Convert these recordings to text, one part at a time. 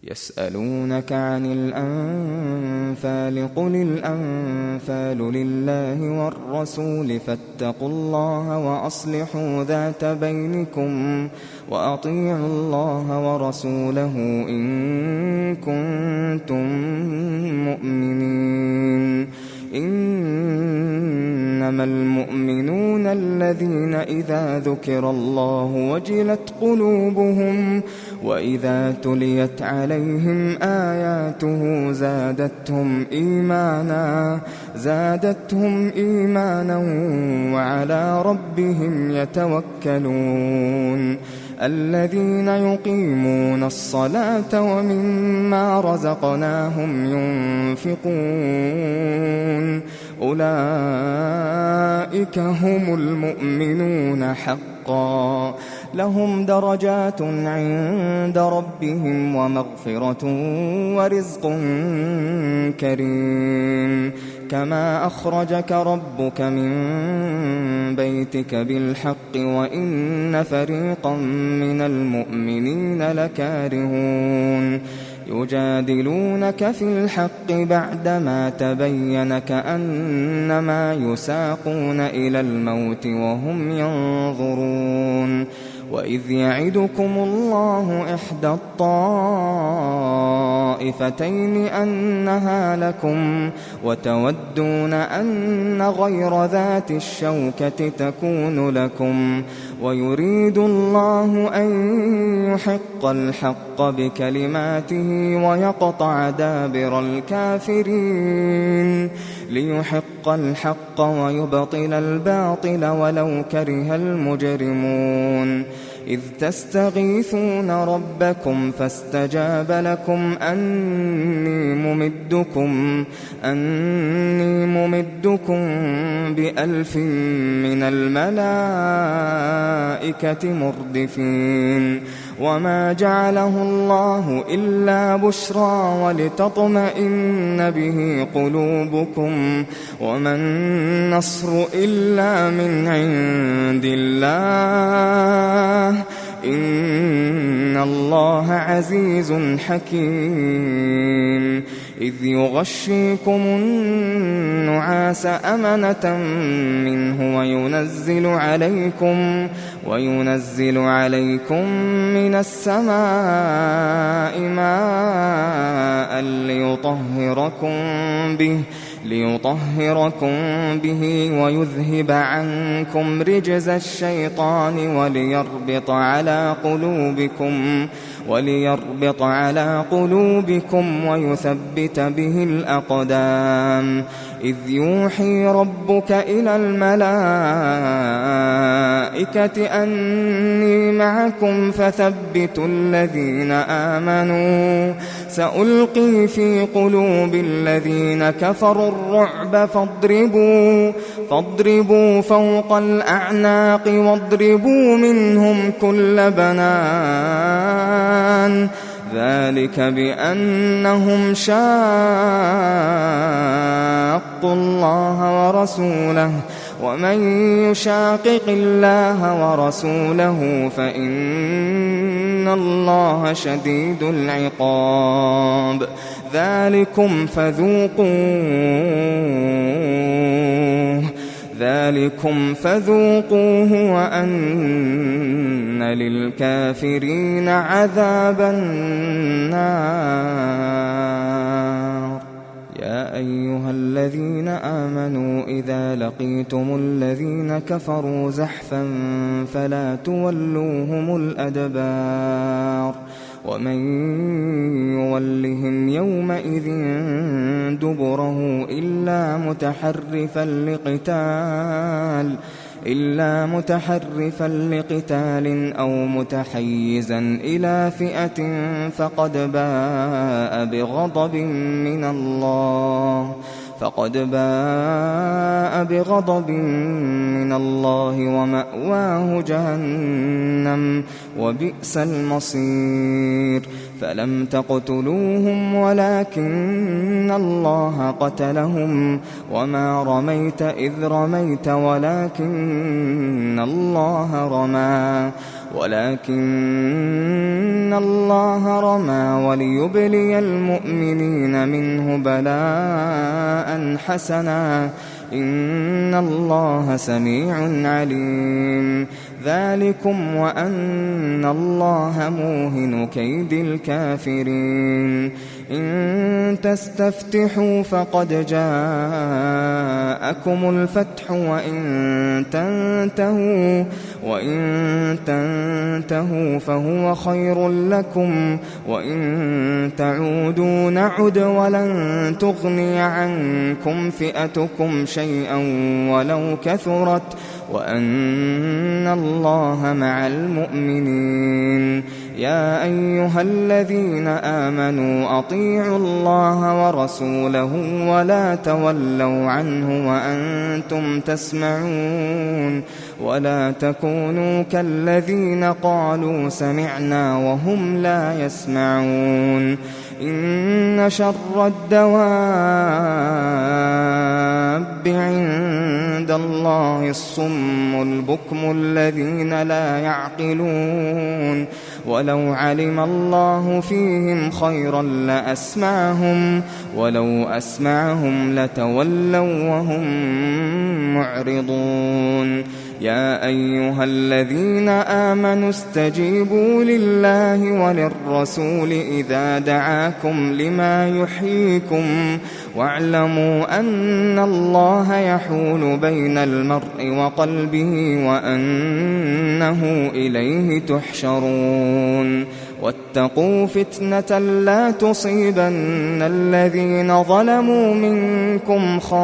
يسألونك عن الأنفال قل الأنفال لله والرسول فاتقوا الله وأصلحوا ذات بينكم وأطيعوا الله ورسوله إن كنتم مؤمنين. إنما المؤمنون الذين إذا ذكر الله وجلت قلوبهم وإذا تليت عليهم آياته زادتهم إيمانا وعلى ربهم يتوكلون. الذين يقيمون الصلاة ومما رزقناهم ينفقون أولئك هم المؤمنون حقا لهم درجات عند ربهم ومغفرة ورزق كريم. كما أخرجك ربك من بيتك بالحق وإن فريقا من المؤمنين لكارهون. يجادلونك في الحق بعدما تبين كأنما يساقون إلى الموت وهم ينظرون. وإذ يعدكم الله إحدى الطائفتين أنها لكم وتودون أن غير ذات الشوكة تكون لكم ويريد الله أن يحق الحق بكلماته ويقطع دابر الكافرين ليحق الحق ويبطل الباطل ولو كره المجرمون. إذ تستغيثون ربكم فاستجاب لكم أني ممدكم ب1000 من الملائكة مردفين. وما جعله الله إلا بشرى ولتطمئن به قلوبكم وما النصر إلا من عند الله إن الله عزيز حكيم. إذ يغشيكم النعاس أمنة منه وينزل عليكم من السماء ماء ليطهركم به ويذهب عنكم رجز الشيطان وليربط على قلوبكم ويثبت به الأقدام. إذ يوحي ربك إلى الملائكة أني معكم فثبتوا الذين آمنوا سألقي في قلوب الذين كفروا الرعب فاضربوا فوق الأعناق واضربوا منهم كل بنان ذلك بأنهم شاقوا الله ورسوله ومن يشاقق الله ورسوله فإن الله شديد العقاب. ذلكم فذوقوه وأن للكافرين عذاب النار. يا أيها الذين آمنوا إذا لقيتم الذين كفروا زحفا فلا تولوهم الأدبار ومن يولهم يومئذ دبره إلا متحرفا لقتال أو متحيزا إلى فئة فقد باء بغضب من الله ومأواه جهنم وبئس المصير. فلم تقتلوهم ولكن الله قتلهم وما رميت إذ رميت ولكن الله رمى ولكن الله رمى وليبلي المؤمنين منه بلاء حسنا إن الله سميع عليم ذلكم وأن الله موهن كيد الكافرين إن تستفتحوا فقد جاءكم الفتح وإن تنتهوا فهو خير لكم وإن تعودوا نعد ولن تغني عنكم فئتكم شيئا ولو كثرت وأن الله مع المؤمنين يا أيها الذين آمنوا أطيعوا الله ورسوله ولا تولوا عنه وأنتم تسمعون ولا تكونوا كالذين قالوا سمعنا وهم لا يسمعون إن شر الدواب عند الله الصم البكم الذين لا يعقلون ولو علم الله فيهم خيرا لأسمعهم ولو أسمعهم لتولوا وهم معرضون يا أيها الذين آمنوا استجيبوا لله وللرسول إذا دعاكم لما يحييكم واعلموا أن الله يحول بين المرء وقلبه وأنه إليه تحشرون واتقوا فتنة لا تصيبن الذين ظلموا منكم خاصة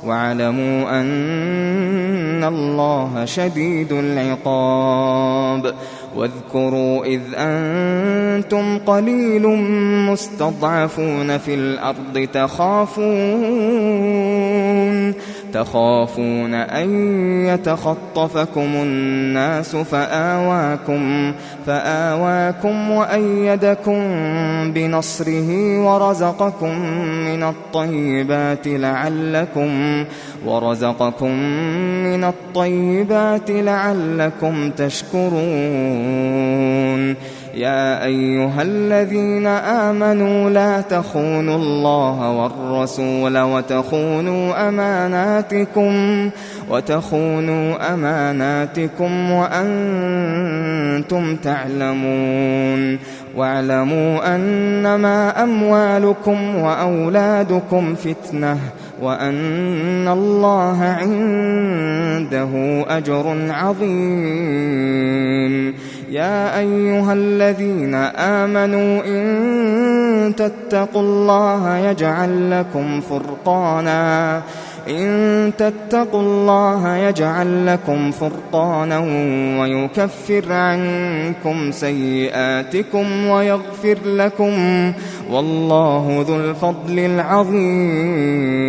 واعلموا أن الله شديد العقاب واذكروا إذ أنتم قليل مستضعفون في الأرض تخافون أن يتخطفكم الناس فآواكم وأيدكم بنصره ورزقكم من الطيبات لعلكم تشكرون يا أيها الذين آمنوا لا تخونوا الله والرسول وتخونوا أماناتكم وأنتم تعلمون واعلموا أنما أموالكم وأولادكم فتنة وأن الله عنده أجر عظيم يا أيها الذين آمنوا إن تتقوا الله يجعل لكم فرقانا ويكفر عنكم سيئاتكم ويغفر لكم والله ذو الفضل العظيم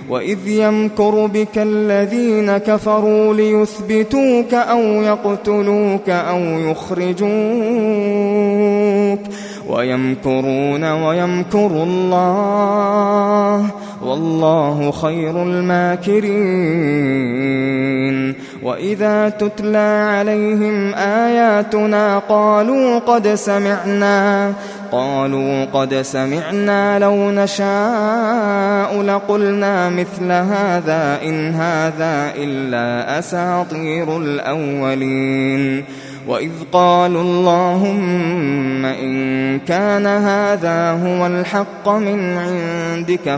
وإذ يمكر بك الذين كفروا ليثبتوك أو يقتلوك أو يخرجوك ويمكرون ويمكر الله والله خير الماكرين وإذا تتلى عليهم آياتنا قالوا قد سمعنا لو نشاء لقلنا مثل هذا إن هذا إلا أساطير الأولين وإذ قالوا اللهم إن كان هذا هو الحق من عندك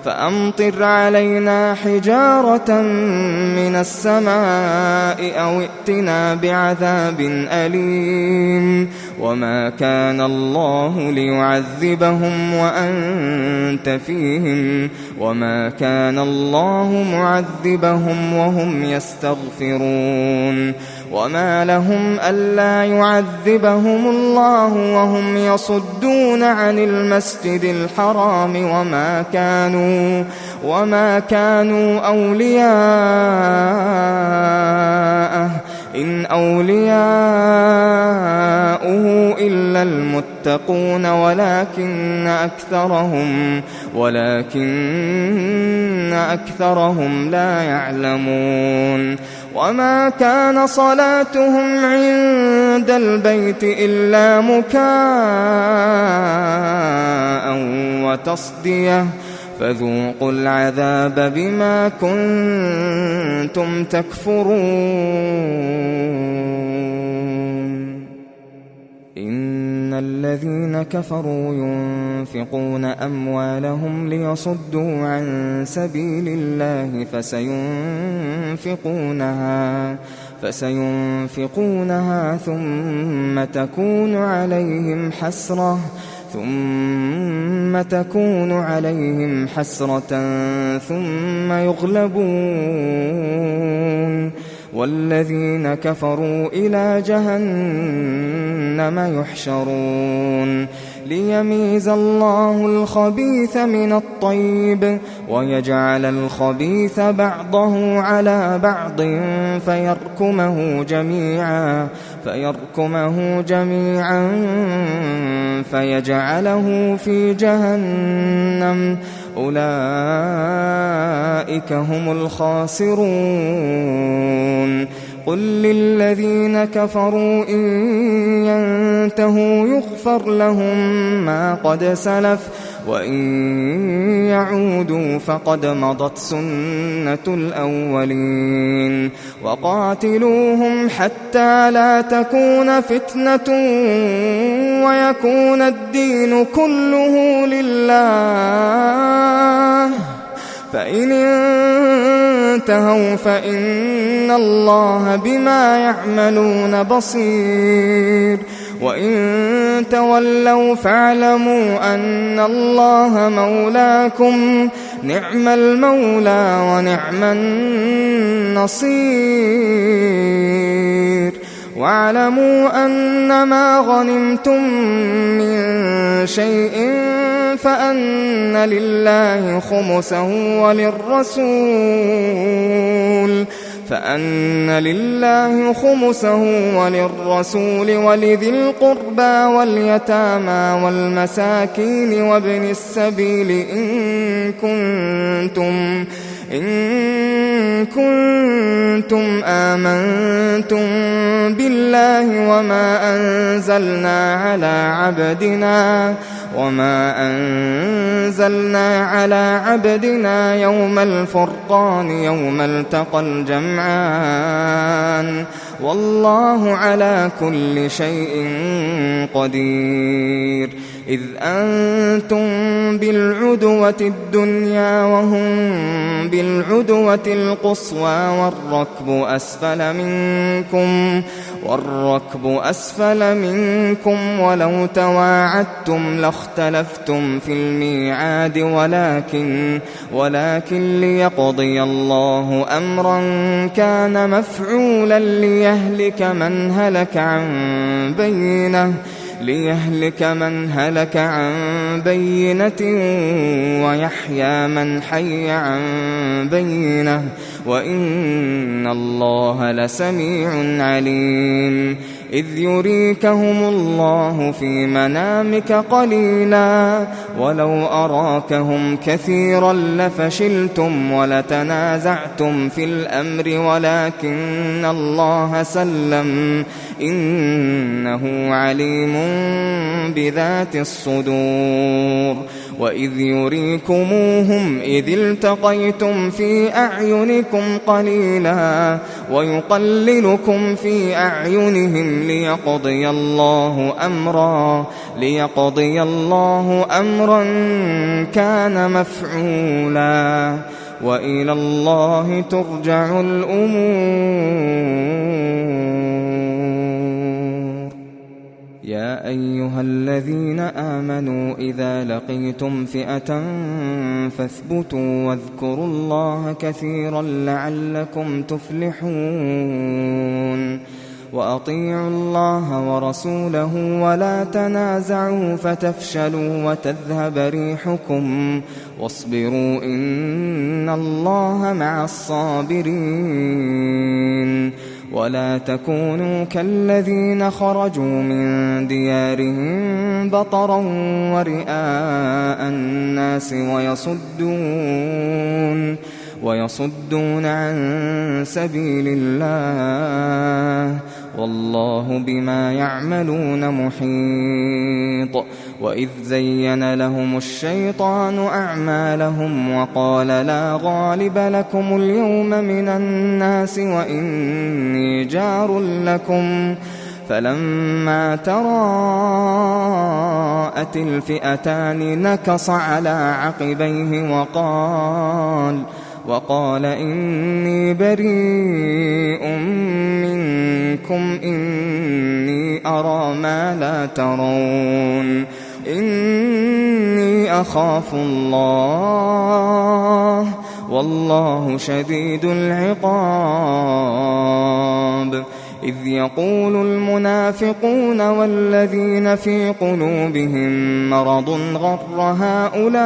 فأمطر علينا حجارة من السماء أو ائتنا بعذاب أليم وما كان الله ليعذبهم وأنت فيهم وما كان الله معذبهم وهم يستغفرون وما لهم ألا يعذبهم الله وهم يصدون عن المسجد الحرام وما كانوا أولياءه إن أولياؤه إلا المتقون ولكن أكثرهم لا يعلمون وما كان صلاتهم عند البيت إلا مكاء وتصدية فذوقوا العذاب بما كنتم تكفرون إن الذين كفروا ينفقون أموالهم ليصدوا عن سبيل الله فسينفقونها ثم تكون عليهم حسرة ثم يغلبون والذين كفروا إلى جهنم يحشرون ليميز الله الخبيث من الطيب ويجعل الخبيث بعضه على بعض فيركمه جميعا فيجعله في جهنم أولئك هم الخاسرون قل للذين كفروا إن ينتهوا يغفر لهم ما قد سلف وإن يعودوا فقد مضت سنة الأولين وقاتلوهم حتى لا تكون فتنة ويكون الدين كله لله فإن انتهوا فإن الله بما يعملون بصير وإن تولوا فاعلموا أن الله مولاكم نعم المولى ونعم النصير واعلموا أن ما غنمتم من شيء فأن لله خمسه وللرسول ولذي القربى واليتامى والمساكين وابن السبيل إن كنتم آمنتم بالله وما أنزلنا على عبدنا يوم الفرقان يوم التقى الجمعان والله على كل شيء قدير إذ أنتم بالعدوة الدنيا وهم بالعدوة القصوى والركب أسفل منكم ولو تواعدتم لاختلفتم في الميعاد ولكن ليقضي الله أمرا كان مفعولا ليهلك من هلك عن بينة ويحيى من حي عن بينة وإن الله لسميع عليم إذ يريكهم الله في منامك قليلا ولو أراكهم كثيرا لفشلتم ولتنازعتم في الأمر ولكن الله سلم إنه عليم بذات الصدور وإذ يريكموهم إذ التقيتم في أعينكم قليلا ويقللكم في أعينهم ليقضي الله أمرا كان مفعولا وإلى الله ترجع الأمور يا أيها الذين آمنوا إذا لقيتم فئة فاثبتوا واذكروا الله كثيرا لعلكم تفلحون وأطيعوا الله ورسوله ولا تنازعوا فتفشلوا وتذهب ريحكم واصبروا إن الله مع الصابرين ولا تكونوا كالذين خرجوا من ديارهم بطرا ورئاء الناس ويصدون عن سبيل الله، والله بما يعملون محيط. وإذ زين لهم الشيطان أعمالهم وقال لا غالب لكم اليوم من الناس وإني جار لكم، فلما تراءت الفئتان نكص على عقبيه وقال إني بريء منكم إني أرى ما لا ترون إني أخاف الله والله شديد العقاب. إذ يقول المنافقون والذين في قلوبهم مرض غر هؤلاء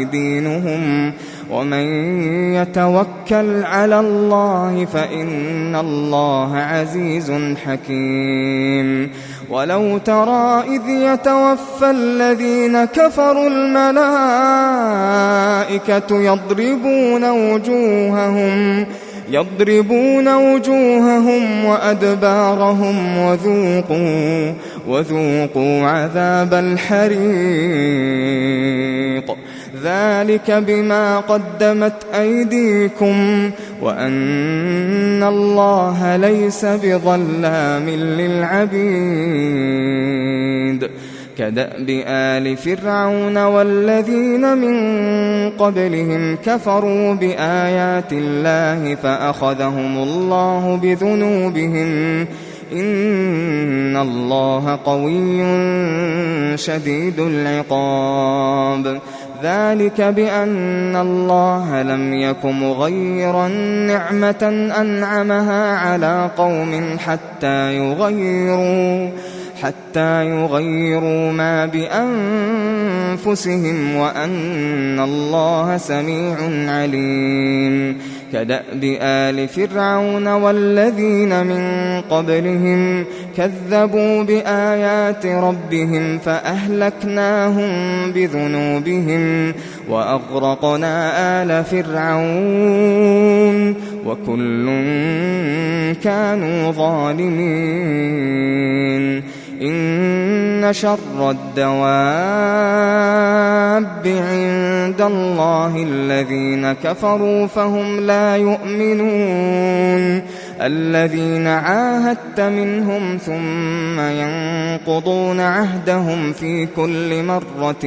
دينهم ومن يتوكل على الله فإن الله عزيز حكيم. ولو ترى إذ يتوفى الذين كفروا الملائكة يضربون وجوههم وأدبارهم وذوقوا عذاب الحريق ذلك بما قدمت أيديكم وأن الله ليس بظلام للعبيد. كدأب آل فرعون والذين من قبلهم كفروا بآيات الله فأخذهم الله بذنوبهم إن الله قوي شديد العقاب. ذلك بأن الله لم يك مغيرا نعمة أنعمها على قوم حتى يغيروا ما بأنفسهم وأن الله سميع عليم. كدأب آل فرعون والذين من قبلهم كذبوا بآيات ربهم فأهلكناهم بذنوبهم وأغرقنا آل فرعون وكل كانوا ظالمين. إن شر الدواب عند الله الذين كفروا فهم لا يؤمنون. الذين عاهدت منهم ثم ينقضون عهدهم في كل مرة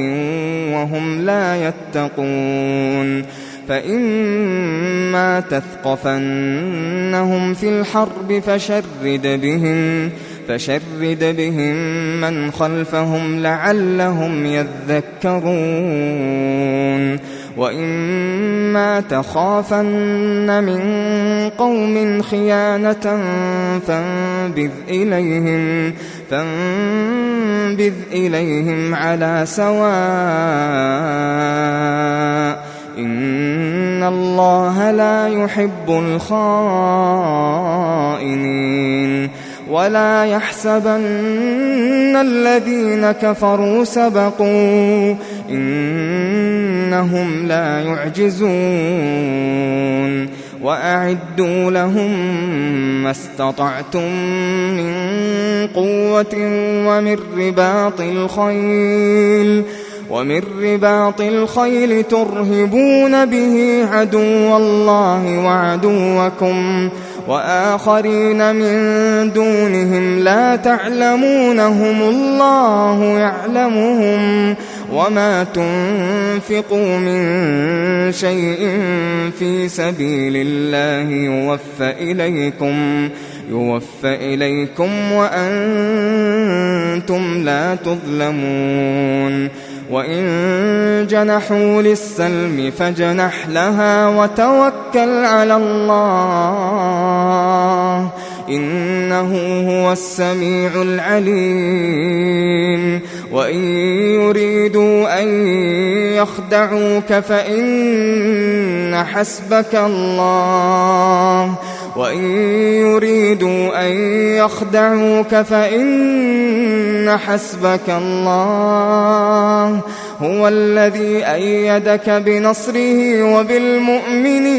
وهم لا يتقون. فإما تثقفنهم في الحرب فشرد بهم من خلفهم لعلهم يذكرون. وإما تخافن من قوم خيانة فانبذ إليهم على سواء إن الله لا يحب الخائنين. ولا يحسبن الذين كفروا سبقوا إنهم لا يعجزون. وأعدوا لهم ما استطعتم من قوة ومن رباط الخيل ترهبون به عدو الله وعدوكم وآخرين من دونهم لا تعلمونهم الله يعلمهم. وما تنفقوا من شيء في سبيل الله يوفى إليكم وأنتم لا تظلمون. وإن جنحوا للسلم فاجنح لها وتوكل على الله إنه هو السميع العليم. وإن يريدوا أن يخدعوك فإن حسبك الله وإن يريدوا أن يخدعوك فإن حسبك الله هو الذي أيدك بنصره وبالمؤمنين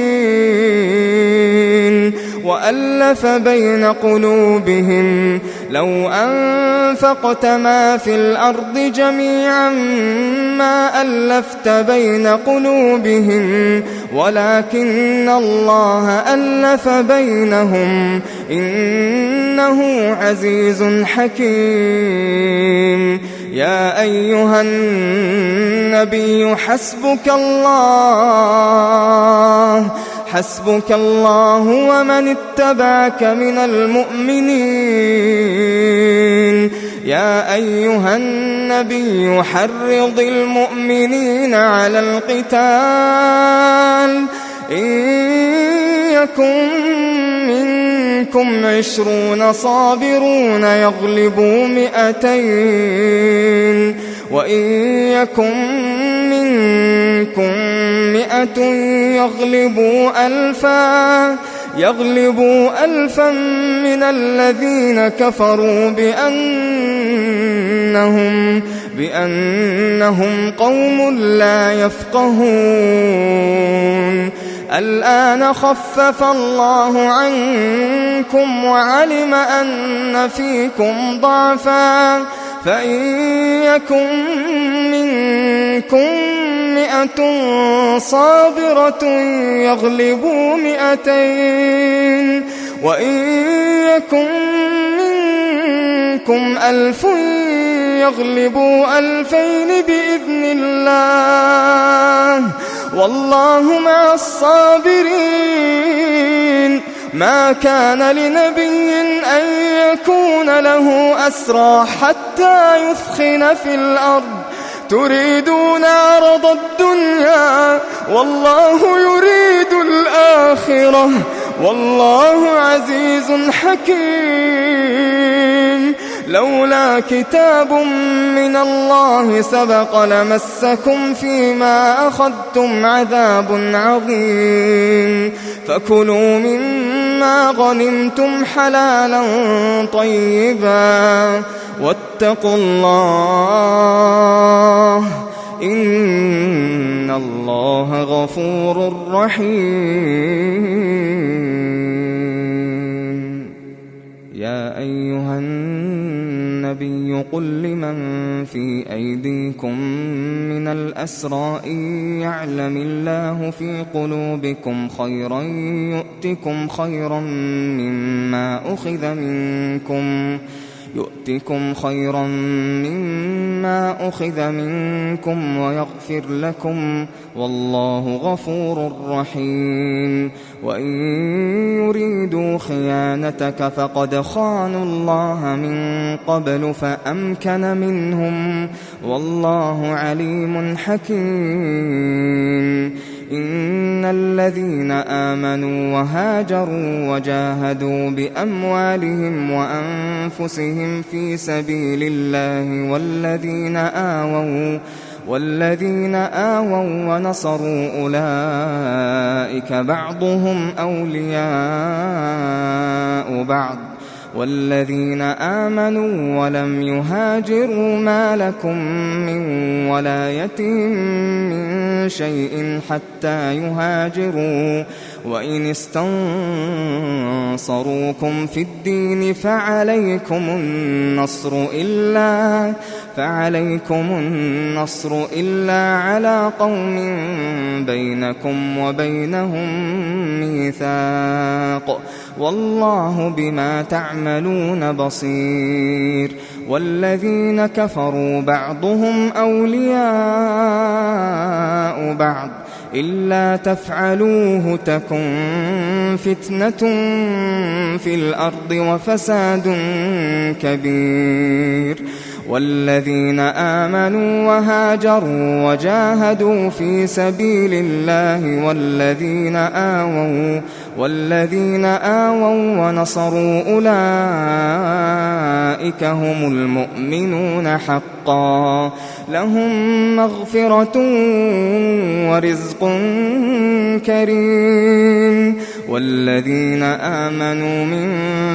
وألف بين قلوبهم لو أنفقت ما في الأرض جميعا ما ألفت بين قلوبهم ولكن الله ألف بينهم إنه عزيز حكيم. يا أيها النبي حسبك الله ومن اتبعك من المؤمنين. يا أيها النبي حرض المؤمنين على القتال إن يكن منكم 20 صابرون يغلبوا 200 وإن يكن منكم 100 يغلبوا 1000 من الذين كفروا بأنهم قوم لا يفقهون. الآن خفف الله عنكم وعلم أن فيكم ضعفا فإن يكن منكم 100 صابرة يغلبوا 200 وإن يكن منكم 1000 يغلبوا 2000 بإذن الله والله مع الصابرين. ما كان لنبي أن يكون له أسرى حتى يثخن في الأرض تريدون عرض الدنيا والله يريد الآخرة والله عزيز حكيم. لولا كتاب من الله سبق لمسكم فيما أخذتم عذاب عظيم. فكلوا مما غنمتم حلالا طيبا واتقوا الله إن الله غفور رحيم. يا أيها النبي قل لمن في أيديكم من الأسرى إن يعلم الله في قلوبكم خيرا يؤتكم خيرا مما أخذ منكم ويغفر لكم والله غفور رحيم. وإن يريدوا خيانتك فقد خانوا الله من قبل فأمكن منهم والله عليم حكيم. إن الذين آمنوا وهاجروا وجاهدوا بأموالهم وأنفسهم في سبيل الله والذين آووا ونصروا أولئك بعضهم أولياء بعض والذين آمنوا ولم يهاجروا ما لكم من ولايتهم من شيء حتى يهاجروا وإن استنصروكم في الدين فعليكم النصر إلا على قوم بينكم وبينهم ميثاق والله بما تعملون بصير. والذين كفروا بعضهم أولياء بعض إلا تفعلوه تكن فتنة في الأرض وفساد كبير. والذين آمنوا وهاجروا وجاهدوا في سبيل الله والذين آووا ونصروا أولئك هم المؤمنون حقا لهم مغفرة ورزق كريم والذين آمنوا من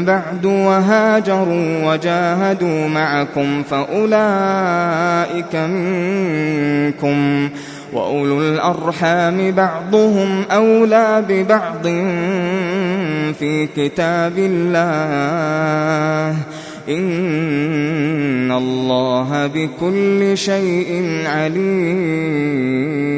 بعد وهاجروا وجاهدوا معكم فأولئك منكم وأولو الأرحام بعضهم أولى ببعض في كتاب الله إن الله بكل شيء عليم.